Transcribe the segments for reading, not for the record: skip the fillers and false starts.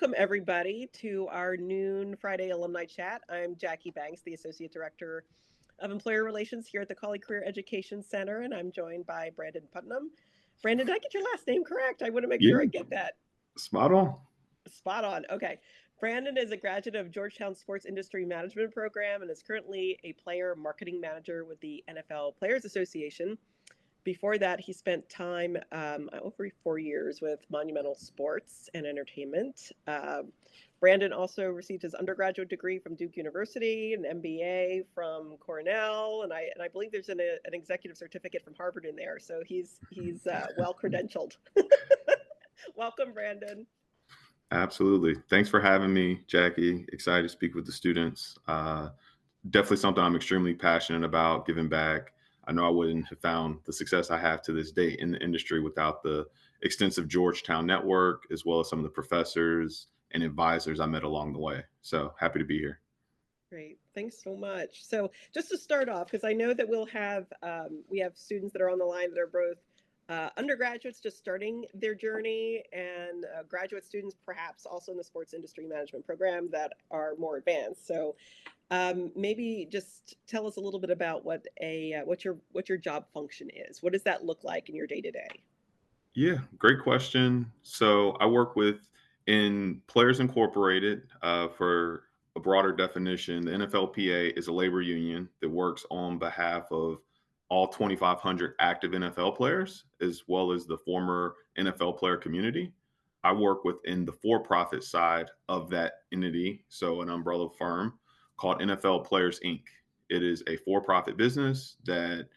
welcome everybody to our noon Friday alumni chat. I'm Jackie Banks, the Associate Director of Employer Relations here at the Colley Career Education Center, and I'm joined by Brandon Putnam. Brandon, did I get your last name correct? I want to make sure Yeah, I get that spot on. spot on. Okay. Brandon is a graduate of Georgetown Sports Industry Management Program and is currently a player marketing manager with the NFL Players Association. Before that, he spent time over 4 years with Monumental Sports and Entertainment. Brandon also received his undergraduate degree from Duke University, an MBA from Cornell, and I believe there's an executive certificate from Harvard in there. So he's well credentialed. Welcome, Brandon. Absolutely. Thanks for having me, Jackie. Excited to speak with the students. Definitely something I'm extremely passionate about, giving back. I know I wouldn't have found the success I have to this day in the industry without the extensive Georgetown network, as well as some of the professors and advisors I met along the way. So happy to be here. Great, thanks so much. So just to start off, because I know that we have students that are on the line that are both undergraduates just starting their journey and graduate students perhaps also in the sports industry management program that are more advanced. So maybe just tell us a little bit about what your job function is. What does that look like in your day to day? Yeah, great question. So I work in Players Incorporated. For a broader definition, the NFLPA is a labor union that works on behalf of all 2,500 active NFL players, as well as the former NFL player community. I work within the for-profit side of that entity, so an umbrella firm called NFL Players Inc. It is a for-profit business that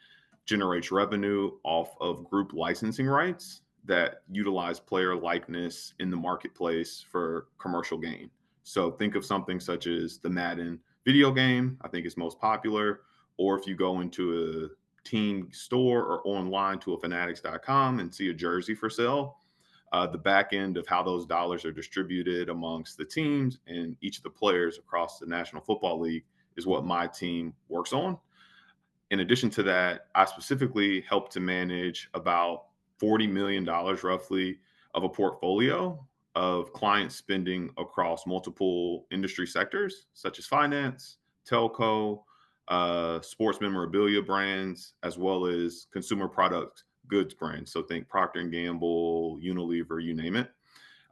generates revenue off of group licensing rights that utilize player likeness in the marketplace for commercial gain. So think of something such as the Madden video game, I think is most popular, or if you go into a team store or online to a fanatics.com and see a jersey for sale, the back end of how those dollars are distributed amongst the teams and each of the players across the National Football League is what my team works on. In addition to that, I specifically help to manage about $40 million roughly of a portfolio of client spending across multiple industry sectors, such as finance, telco, sports memorabilia brands, as well as consumer product goods brands. So think Procter and Gamble, Unilever, you name it.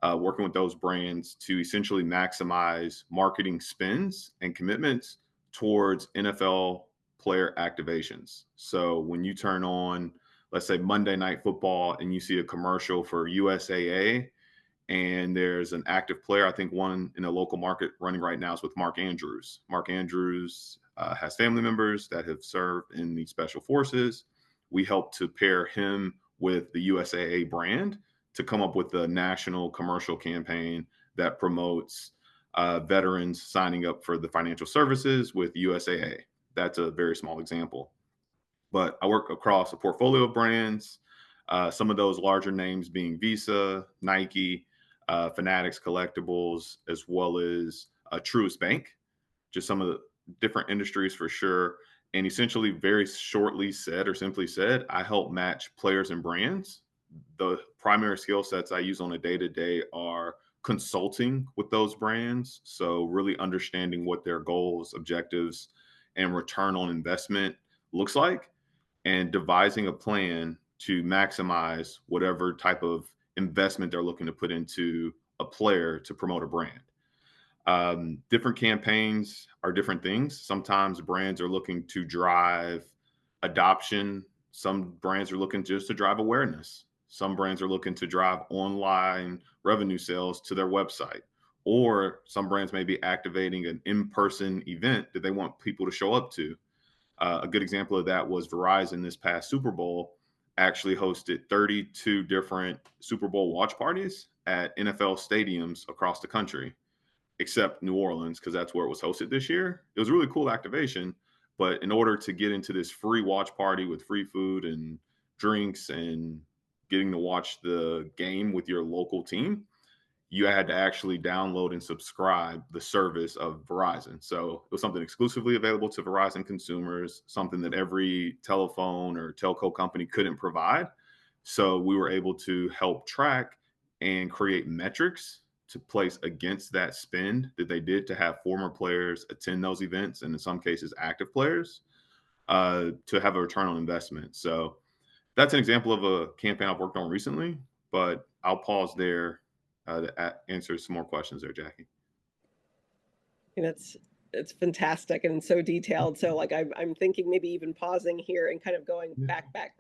Working with those brands to essentially maximize marketing spends and commitments towards NFL player activations. So when you turn on, let's say Monday Night Football, and you see a commercial for USAA, and there's an active player, I think one in a local market running right now is with Mark Andrews. Mark Andrews has family members that have served in the special forces. We help to pair him with the USAA brand to come up with a national commercial campaign that promotes veterans signing up for the financial services with USAA. That's a very small example. But I work across a portfolio of brands, some of those larger names being Visa, Nike, Fanatics Collectibles, as well as Truist Bank, just some of the different industries for sure. And essentially, very shortly said or simply said, I help match players and brands. The primary skill sets I use on a day to day are consulting with those brands. So, really understanding what their goals, objectives, and return on investment looks like, and devising a plan to maximize whatever type of investment they're looking to put into a player to promote a brand. Different campaigns are different things. Sometimes brands are looking to drive adoption. Some brands are looking just to drive awareness. Some brands are looking to drive online revenue sales to their website. Or some brands may be activating an in-person event that they want people to show up to. A good example of that was Verizon this past Super Bowl actually hosted 32 different Super Bowl watch parties at NFL stadiums across the country, except New Orleans, because that's where it was hosted this year. It was a really cool activation. But in order to get into this free watch party with free food and drinks and getting to watch the game with your local team, you had to actually download and subscribe the service of Verizon. So it was something exclusively available to Verizon consumers, something that every telephone or telco company couldn't provide. So we were able to help track and create metrics to place against that spend that they did to have former players attend those events, and in some cases, active players, to have a return on investment. So that's an example of a campaign I've worked on recently, but I'll pause there to answer some more questions there, Jackie. And it's fantastic and so detailed. So like I'm thinking maybe even pausing here and kind of going Yeah. back.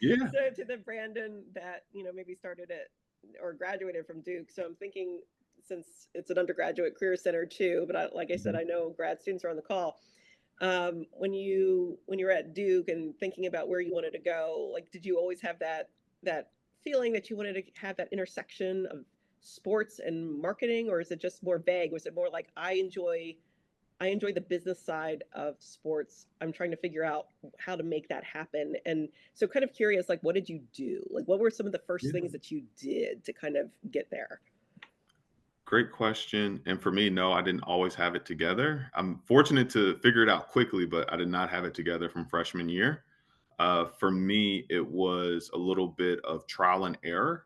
Yeah. So to the Brandon that, maybe started it or graduated from Duke. So I'm thinking, since it's an undergraduate career center too, but like I said, I Mhm. know grad students are on the call. When you were at Duke and thinking about where you wanted to go, like did you always have that feeling that you wanted to have that intersection of sports and marketing, or is it just more vague? Was it more like I enjoy the business side of sports. I'm trying to figure out how to make that happen. And so kind of curious, like what did you do? Like what were some of the first Yeah. things that you did to kind of get there? Great question. And for me, no, I didn't always have it together. I'm fortunate to figure it out quickly, but I did not have it together from freshman year. For me, it was a little bit of trial and error.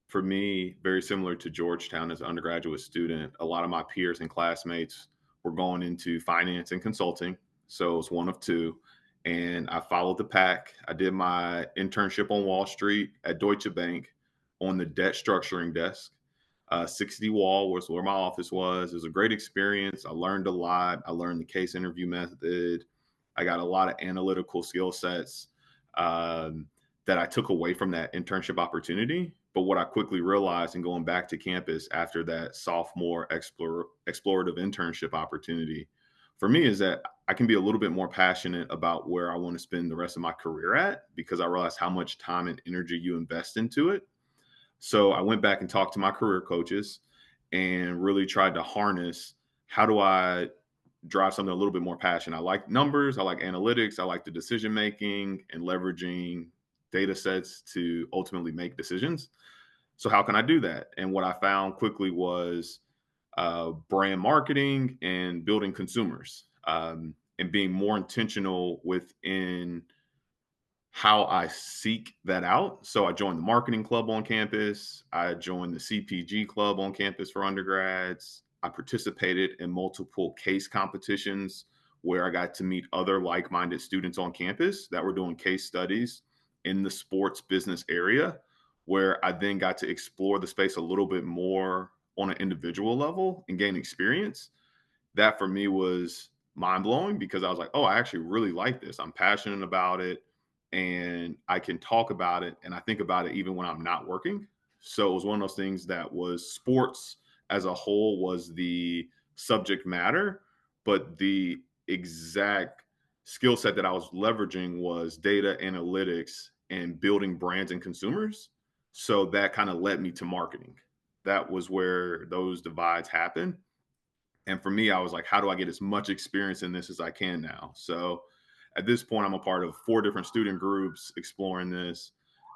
For me, very similar to Georgetown as an undergraduate student, a lot of my peers and classmates were going into finance and consulting. So it was one of two. And I followed the pack. I did my internship on Wall Street at Deutsche Bank on the debt structuring desk. 60 Wall was where my office was. It was a great experience. I learned a lot. I learned the case interview method. I got a lot of analytical skill sets um, that I took away from that internship opportunity. But what I quickly realized in going back to campus after that sophomore explorative internship opportunity for me is that I can be a little bit more passionate about where I want to spend the rest of my career at, because I realized how much time and energy you invest into it. So I went back and talked to my career coaches and really tried to harness, how do I drive something a little bit more passion. I like numbers, I like analytics, I like the decision making and leveraging data sets to ultimately make decisions. So how can I do that? And what I found quickly was brand marketing and building consumers, and being more intentional within how I seek that out. So I joined the marketing club on campus. I joined the CPG club on campus for undergrads. I participated in multiple case competitions where I got to meet other like minded students on campus that were doing case studies in the sports business area, where I then got to explore the space a little bit more on an individual level and gain experience. That for me was mind blowing, because I was like, oh, I actually really like this. I'm passionate about it and I can talk about it. And I think about it even when I'm not working. So it was one of those things that was sports as a whole was the subject matter, but the exact skill set that I was leveraging was data analytics and building brands and consumers. So that kind of led me to marketing. That was where those divides happen. And for me, I was like, how do I get as much experience in this as I can now? So at this point, I'm a part of 4 different student groups exploring this,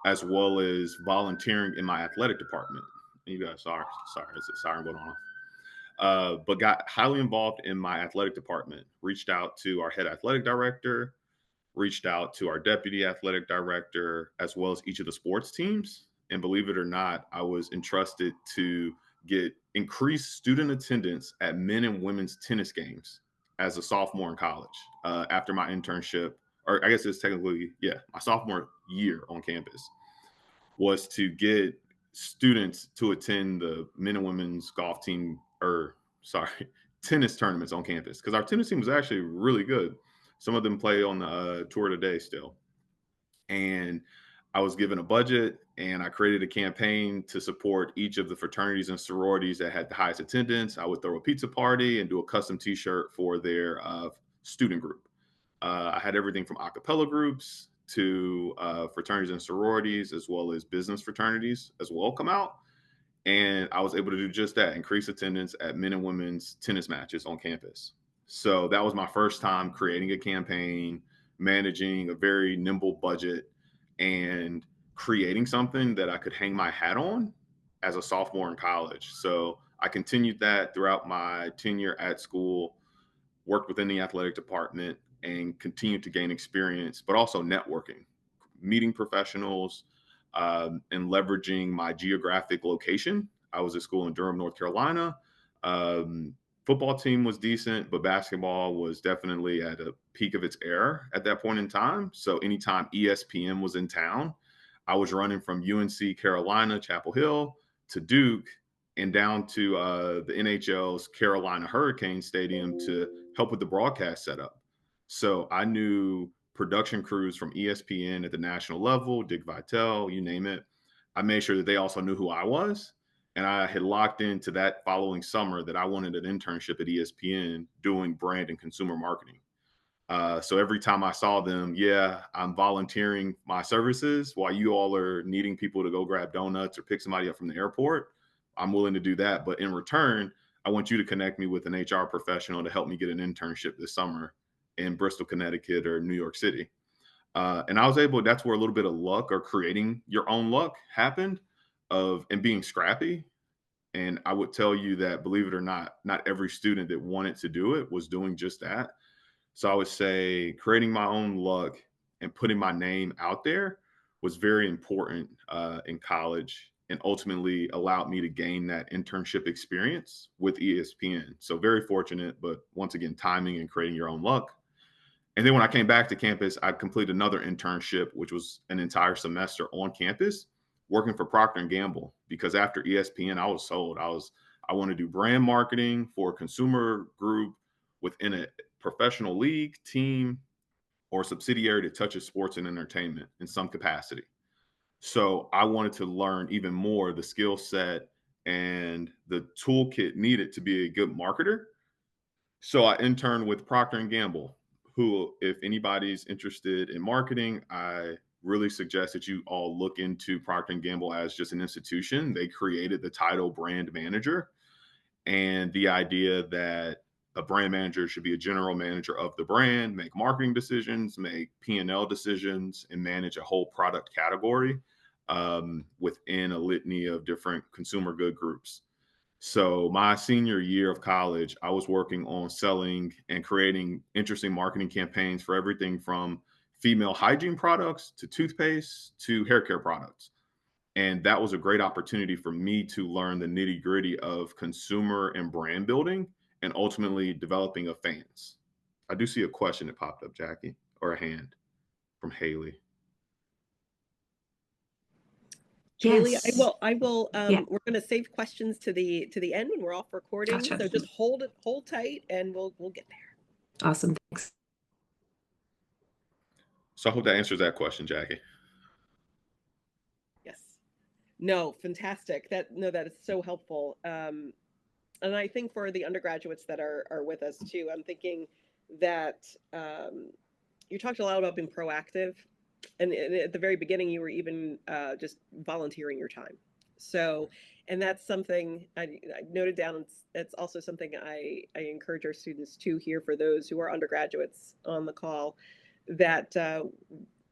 as well as volunteering in my athletic department. And you guys, sorry, it's a siren going on. But got highly involved in my athletic department, reached out to our head athletic director, reached out to our deputy athletic director, as well as each of the sports teams. And believe it or not, I was entrusted to get increased student attendance at men and women's tennis games as a sophomore in college, after my internship, or I guess it's technically, yeah, my sophomore year on campus, was to get students to attend the men and women's golf team, or sorry, tennis tournaments on campus, because our tennis team was actually really good. Some of them play on the tour today still. And I was given a budget and I created a campaign to support each of the fraternities and sororities that had the highest attendance. I would throw a pizza party and do a custom t shirt for their student group. I had everything from a cappella groups to fraternities and sororities, as well as business fraternities as well, come out. And I was able to do just that, increase attendance at men and women's tennis matches on campus. So that was my first time creating a campaign, managing a very nimble budget, and creating something that I could hang my hat on as a sophomore in college. So I continued that throughout my tenure at school, worked within the athletic department, and continued to gain experience, but also networking, meeting professionals, and leveraging my geographic location. I was at school in Durham, North Carolina. Um, Football team was decent, but basketball was definitely at a peak of its era at that point in time. So anytime ESPN was in town, I was running from UNC Carolina, Chapel Hill to Duke and down to the NHL's Carolina Hurricane Stadium to help with the broadcast setup. So I knew production crews from ESPN at the national level, Dick Vitale, you name it. I made sure that they also knew who I was. And I had locked into that following summer that I wanted an internship at ESPN doing brand and consumer marketing. So every time I saw them, yeah, I'm volunteering my services while you all are needing people to go grab donuts or pick somebody up from the airport. I'm willing to do that. But in return, I want you to connect me with an HR professional to help me get an internship this summer in Bristol, Connecticut or New York City. And I was able, that's where a little bit of luck or creating your own luck happened of and being scrappy. And I would tell you that, believe it or not, not every student that wanted to do it was doing just that. So I would say creating my own luck and putting my name out there was very important in college and ultimately allowed me to gain that internship experience with ESPN. So very fortunate, but once again, timing and creating your own luck. And then when I came back to campus, I completed another internship, which was an entire semester on campus working for Procter and Gamble. Because after ESPN, I was sold. I want to do brand marketing for a consumer group within a professional league, team, or subsidiary that touches sports and entertainment in some capacity. So I wanted to learn even more the skill set and the toolkit needed to be a good marketer. So I interned with Procter and Gamble, who, if anybody's interested in marketing, I really suggest that you all look into Procter and Gamble as just an institution. They created the title brand manager and the idea that a brand manager should be a general manager of the brand, make marketing decisions, make P&L decisions, and manage a whole product category within a litany of different consumer good groups. So my senior year of college, I was working on selling and creating interesting marketing campaigns for everything from female hygiene products to toothpaste to hair care products. And that was a great opportunity for me to learn the nitty gritty of consumer and brand building and ultimately developing of fans. I do see a question that popped up, Jackie, or a hand from Haley. Haley, I Yes. will. I will. Yeah. We're going to save questions to the end when we're off recording. Gotcha. So just hold tight, and we'll get there. Awesome. Thanks. So I hope that answers that question, Jackie. Yes. No, fantastic. That is so helpful. And I think for the undergraduates that are with us too, I'm thinking that you talked a lot about being proactive, and at the very beginning, you were even just volunteering your time. So, and that's something I noted down. It's also something I encourage our students to hear for those who are undergraduates on the call that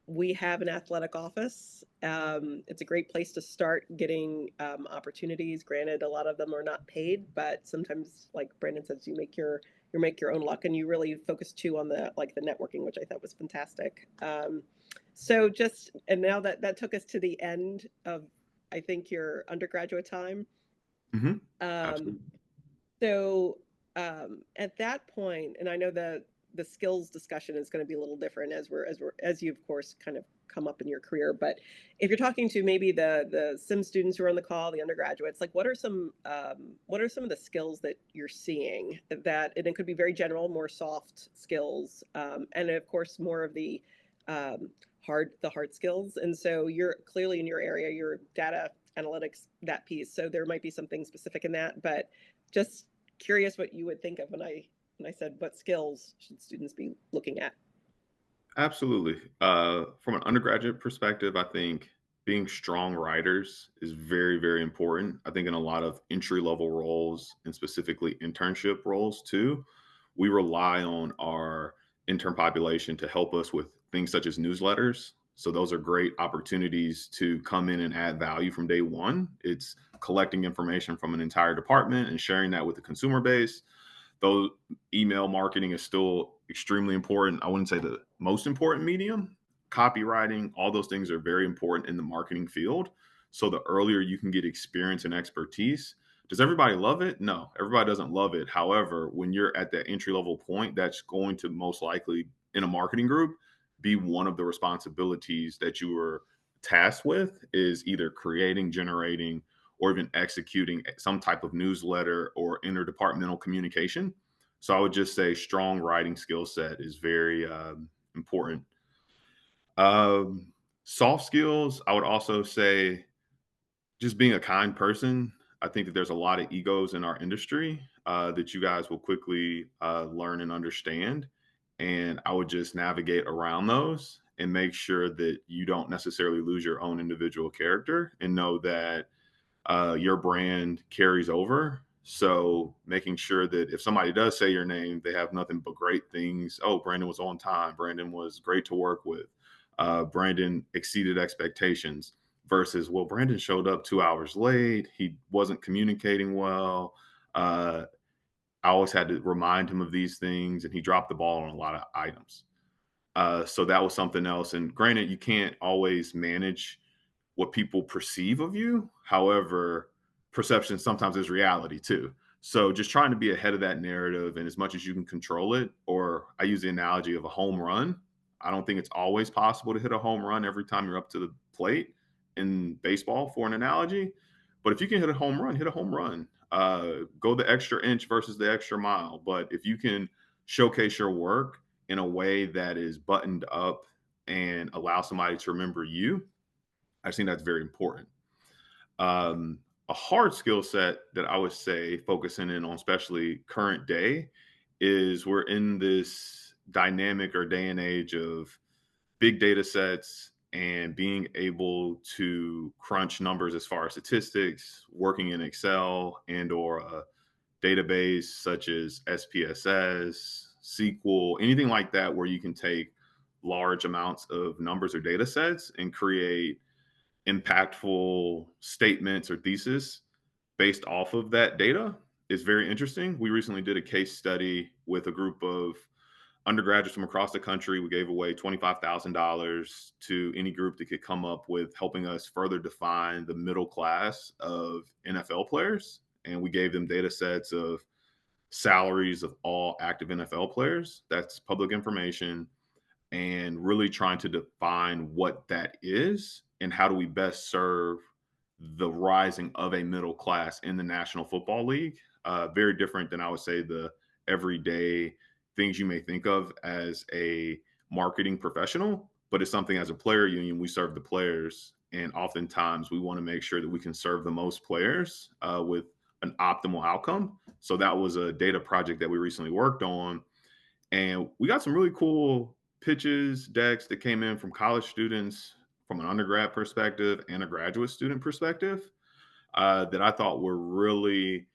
we have an athletic office. It's a great place to start getting opportunities. Granted, a lot of them are not paid, but sometimes, like Brandon says, you make your own luck, and you really focus too on the networking, which I thought was fantastic. So just and now that took us to the end of I think your undergraduate time. Mm-hmm. Um, so at that point, and I know that the skills discussion is going to be a little different as you of course kind of come up in your career. But if you're talking to maybe the sim students who are on the call, the undergraduates, like what are some of the skills that you're seeing that, and it could be very general, more soft skills, and of course more of the hard skills. And so you're clearly in your area, your data analytics, that piece. So there might be something specific in that, but just curious what you would think of when I said what skills should students be looking at. Absolutely. From an undergraduate perspective, I think being strong writers is very, very important. I think in a lot of entry level roles and specifically internship roles too, we rely on our intern population to help us with things such as newsletters. So those are great opportunities to come in and add value from day one. It's collecting information from an entire department and sharing that with the consumer base. Though email marketing is still extremely important. I wouldn't say the most important medium. Copywriting, all those things are very important in the marketing field. So the earlier you can get experience and expertise, does everybody love it? No, everybody doesn't love it. However, when you're at that entry level point, that's going to most likely in a marketing group be one of the responsibilities that you were tasked with is either creating, generating, or even executing some type of newsletter or interdepartmental communication. So I would just say strong writing skill set is very important. Um, Soft skills, I would also say just being a kind person. I think that there's a lot of egos in our industry that you guys will quickly learn and understand. And I would just navigate around those and make sure that you don't necessarily lose your own individual character and know that your brand carries over. So making sure that if somebody does say your name, they have nothing but great things. Oh, Brandon was on time. Brandon was great to work with. Brandon exceeded expectations versus, well, Brandon showed up 2 hours late. He wasn't communicating well. Uh, I always had to remind him of these things, and he dropped the ball on a lot of items. So that was something else. And granted, you can't always manage what people perceive of you. However, perception sometimes is reality too. So just trying to be ahead of that narrative and as much as you can control it, or I use the analogy of a home run. I don't think it's always possible to hit a home run every time you're up to the plate in baseball for an analogy. But if you can hit a home run, hit a home run. Go the extra inch versus the extra mile. But if you can showcase your work in a way that is buttoned up and allow somebody to remember you, I think that's very important. A hard skill set that I would say focusing in on, especially current day, is we're in this dynamic or day and age of big data sets and being able to crunch numbers as far as statistics, working in Excel and or a database such as SPSS, SQL, anything like that, where you can take large amounts of numbers or data sets and create impactful statements or thesis based off of that data is very interesting. We recently did a case study with a group of undergraduates from across the country. We gave away $25,000 to any group that could come up with helping us further define the middle class of NFL players. And we gave them data sets of salaries of all active NFL players. That's public information, and really trying to define what that is and how do we best serve the rising of a middle class in the National Football League. Very different than I would say the everyday things you may think of as a marketing professional, but it's something as a player union, we serve the players. And oftentimes we want to make sure that we can serve the most players with an optimal outcome. So that was a data project that we recently worked on, and we got some really cool pitches, decks that came in from college students from an undergrad perspective and a graduate student perspective that I thought were really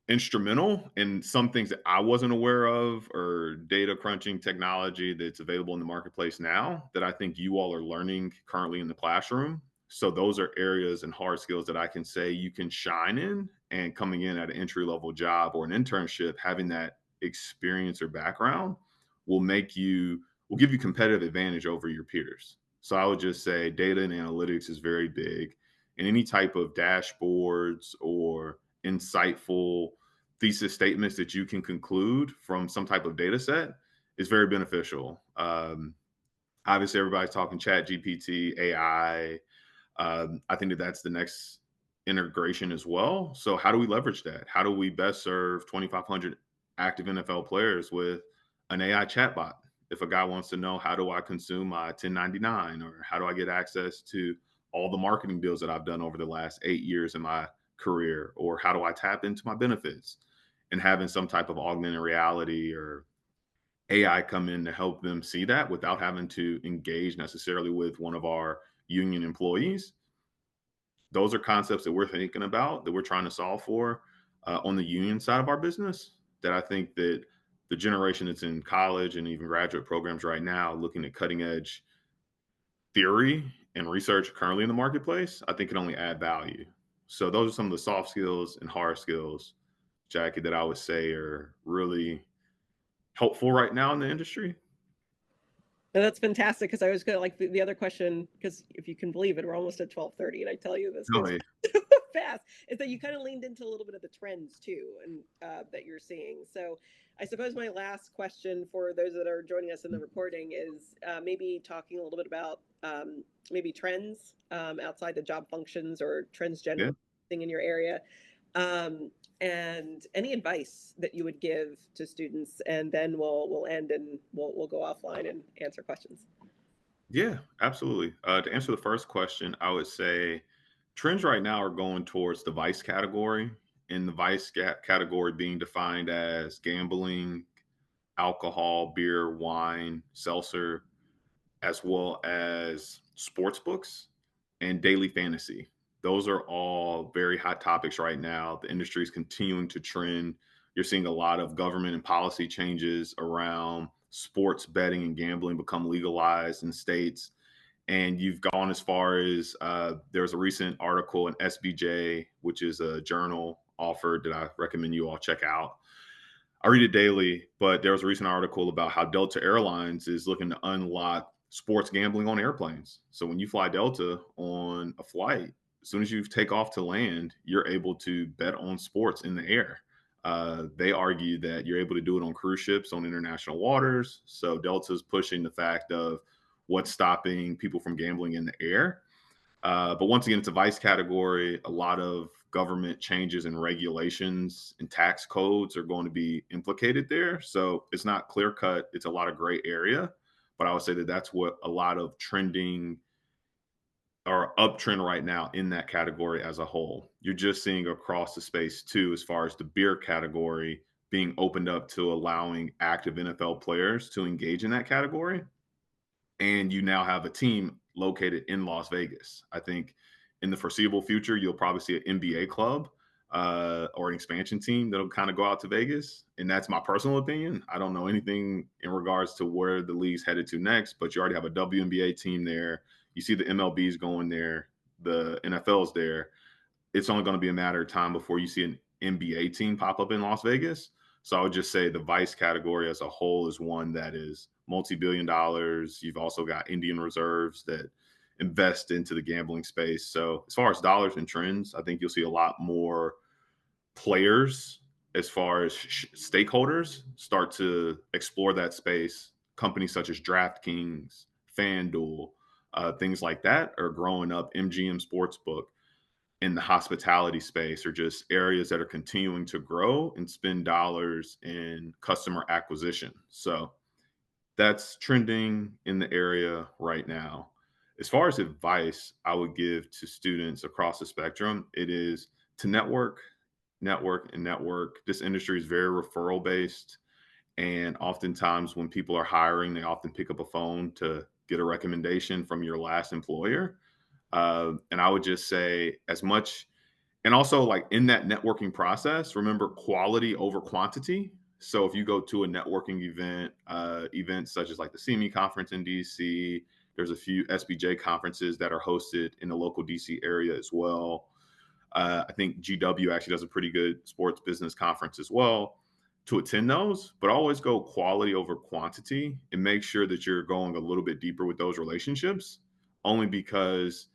instrumental in some things that I wasn't aware of or data crunching technology that's available in the marketplace now that I think you all are learning currently in the classroom. So those are areas and hard skills that I can say you can shine in, and coming in at an entry level job or an internship, having that experience or background will give you competitive advantage over your peers. So I would just say data and analytics is very big, and any type of dashboards or insightful thesis statements that you can conclude from some type of data set is very beneficial. Obviously, everybody's talking chat GPT, AI. I think that that's the next integration as well. So how do we leverage that? How do we best serve 2,500 active NFL players with an AI chatbot? If a guy wants to know, how do I consume my 1099, or how do I get access to all the marketing deals that I've done over the last 8 years in my career, or how do I tap into my benefits, and having some type of augmented reality or AI come in to help them see that without having to engage necessarily with one of our union employees. Those are concepts that we're thinking about, that we're trying to solve for on the union side of our business. That I think that the generation that's in college and even graduate programs right now, looking at cutting edge theory and research currently in the marketplace, I think can only add value. So those are some of the soft skills and hard skills, Jackie, that I would say are really helpful right now in the industry. And that's fantastic because I was gonna like the other question, because if you can believe it, we're almost at 12:30, and I tell you this Oh, goes yeah. fast, is that you kind of leaned into a little bit of the trends too, and that you're seeing. So I suppose my last question for those that are joining us in the recording is maybe talking a little bit about maybe trends outside the job functions or trends Yeah. generally in your area. Um, and any advice that you would give to students, and then we'll end and we'll go offline and answer questions. Yeah, absolutely. To answer the first question, I would say trends right now are going towards the vice category, and the category being defined as gambling, alcohol, beer, wine, seltzer, as well as sports books and daily fantasy. Those are all very hot topics right now. The industry is continuing to trend. You're seeing a lot of government and policy changes around sports betting and gambling become legalized in states. And you've gone as far as there's a recent article in SBJ, which is a journal offered that I recommend you all check out. I read it daily, but there was a recent article about how Delta Airlines is looking to unlock sports gambling on airplanes. So when you fly Delta on a flight, as soon as you take off to land, you're able to bet on sports in the air. They argue that you're able to do it on cruise ships on international waters. So Delta's pushing the fact of what's stopping people from gambling in the air. But once again, it's a vice category. A lot of government changes and regulations and tax codes are going to be implicated there. So it's not clear cut. It's a lot of gray area. But I would say that that's what a lot of trending or uptrend right now in that category as a whole. You're just seeing across the space too, as far as the beer category being opened up to allowing active NFL players to engage in that category, and you now have a team located in Las Vegas. I think in the foreseeable future, you'll probably see an NBA club or an expansion team that'll kind of go out to Vegas. And that's my personal opinion. I don't know anything in regards to where the league's headed to next, but you already have a WNBA team there. You see the MLB's going there, the NFL's there. It's only going to be a matter of time before you see an NBA team pop up in Las Vegas. So I would just say the vice category as a whole is one that is multi-billion dollars. You've also got Indian reserves that invest into the gambling space. So as far as dollars and trends, I think you'll see a lot more players as far as stakeholders start to explore that space. Companies such as DraftKings, FanDuel, things like that are growing up. MGM Sportsbook in the hospitality space are just areas that are continuing to grow and spend dollars in customer acquisition. So that's trending in the area right now. As far as advice I would give to students across the spectrum, it is to network, network, and network. This industry is very referral based. And oftentimes, when people are hiring, they often pick up a phone to get a recommendation from your last employer. And I would just say, as much and also, like in that networking process, remember quality over quantity. So if you go to a networking event, events such as like the CME conference in DC, there's a few SBJ conferences that are hosted in the local DC area as well. I think GW actually does a pretty good sports business conference as well to attend those, but always go quality over quantity and make sure that you're going a little bit deeper with those relationships, only because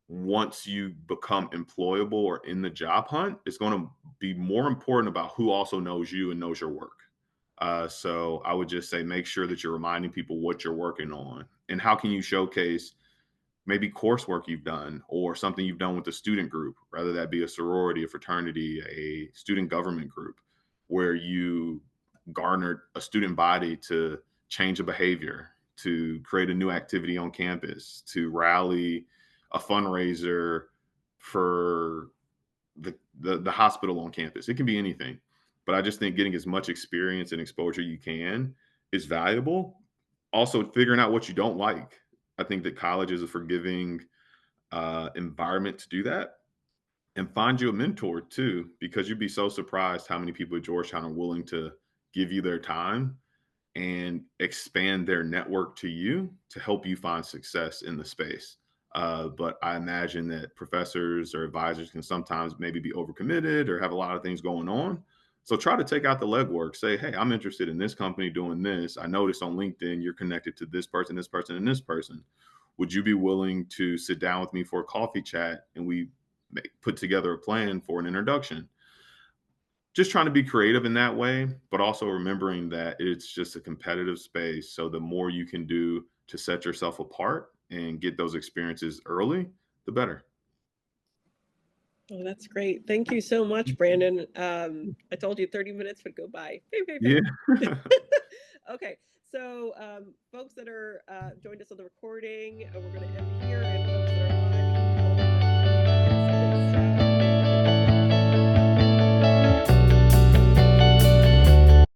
once you become employable or in the job hunt, it's going to be more important about who also knows you and knows your work. So I would just say make sure that you're reminding people what you're working on and how can you showcase maybe coursework you've done or something you've done with the student group, whether that be a sorority, a fraternity, a student government group, where you garnered a student body to change a behavior, to create a new activity on campus, to rally a fundraiser for the hospital on campus. It can be anything. But I just think getting as much experience and exposure you can is valuable. Also, figuring out what you don't like. I think that college is a forgiving environment to do that. And find you a mentor too, because you'd be so surprised how many people at Georgetown are willing to give you their time and expand their network to you to help you find success in the space. But I imagine that professors or advisors can sometimes maybe be overcommitted or have a lot of things going on. So try to take out the legwork. Say, hey, I'm interested in this company doing this. I noticed on LinkedIn you're connected to this person, and this person. Would you be willing to sit down with me for a coffee chat and we put together a plan for an introduction? Just trying to be creative in that way, but also remembering that it's just a competitive space. So the more you can do to set yourself apart and get those experiences early, the better. Oh, that's great. Thank you so much, Brandon. I told you 30 minutes would go by very, Yeah. fast. Okay, so folks that are joined us on the recording, we're going to end here.